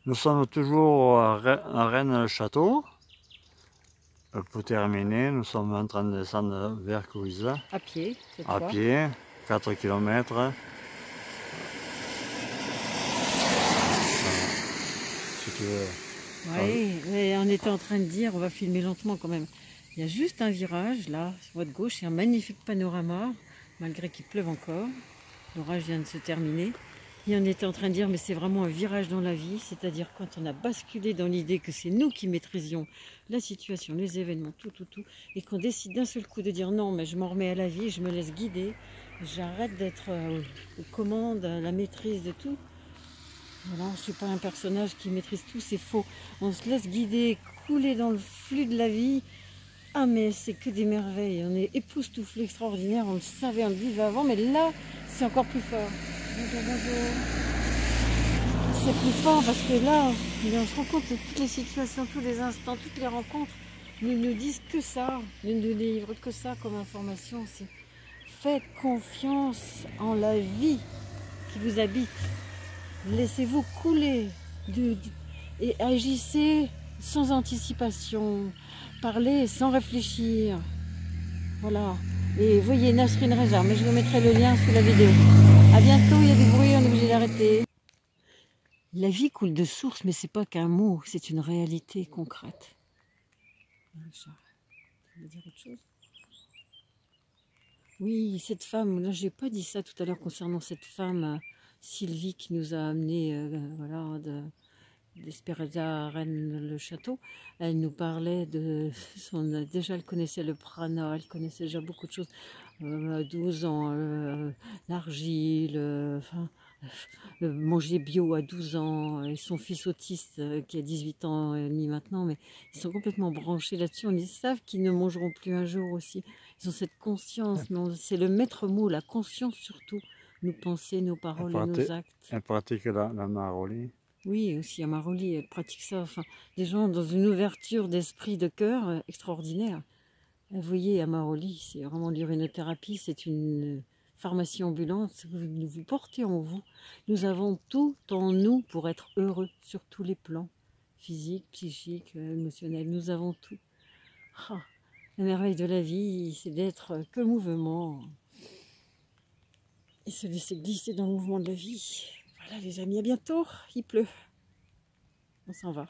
Nous sommes toujours à Rennes-le-Château. Pour terminer, nous sommes en train de descendre vers Couisa. À pied, cette À fois. pied, 4 km. Si tu veux. Oui, mais on était en train de dire, on va filmer lentement quand même. Il y a juste un virage là, sur votre gauche, et un magnifique panorama, malgré qu'il pleuve encore. L'orage vient de se terminer. Et on était en train de dire, mais c'est vraiment un virage dans la vie, c'est-à-dire quand on a basculé dans l'idée que c'est nous qui maîtrisions la situation, les événements, tout, et qu'on décide d'un seul coup de dire non, mais je m'en remets à la vie, je me laisse guider, j'arrête d'être aux commandes, à la maîtrise de tout. Voilà, je ne suis pas un personnage qui maîtrise tout, c'est faux. On se laisse guider, couler dans le flux de la vie. Ah mais c'est que des merveilles, on est époustouflé, extraordinaire, on le savait, on le vivait avant, mais là, c'est encore plus fort. Bonjour, bonjour. C'est plus fort parce que là, on se rend compte que toutes les situations, tous les instants, toutes les rencontres ne nous disent que ça, ne nous délivrent que ça comme information. C'est faites confiance en la vie qui vous habite. Laissez-vous couler et agissez sans anticipation. Parlez sans réfléchir. Voilà. Et voyez Nasrine Reza, mais je vous mettrai le lien sous la vidéo. A bientôt, il y a du bruit, on est obligé d'arrêter. La vie coule de source, mais c'est pas qu'un mot, c'est une réalité concrète. Je vais dire autre chose. Oui, cette femme, là j'ai pas dit ça tout à l'heure concernant cette femme, Sylvie, qui nous a amené voilà, d'Espereza à Rennes-le-Château. Elle nous parlait de son... Déjà, elle connaissait le prana, elle connaissait déjà beaucoup de choses. À 12 ans, l'argile, enfin, manger bio à 12 ans, et son fils autiste qui a 18 ans et demi maintenant, mais ils sont complètement branchés là-dessus. Ils savent qu'ils ne mangeront plus un jour aussi. Ils ont cette conscience, c'est le maître mot, la conscience surtout, nos pensées, nos paroles et nos actes. Elle pratique la maroli. Oui, aussi à Maroli, elle pratique ça. Enfin, des gens dans une ouverture d'esprit, de cœur extraordinaire. Vous voyez, à Maroli, c'est vraiment l'urinothérapie, c'est une pharmacie ambulante. Vous portez en vous. Nous avons tout en nous pour être heureux sur tous les plans, physique, psychique, émotionnel. Nous avons tout. Ah, la merveille de la vie, c'est d'être que mouvement et se laisser glisser dans le mouvement de la vie. Voilà les amis, à bientôt. Il pleut. On s'en va.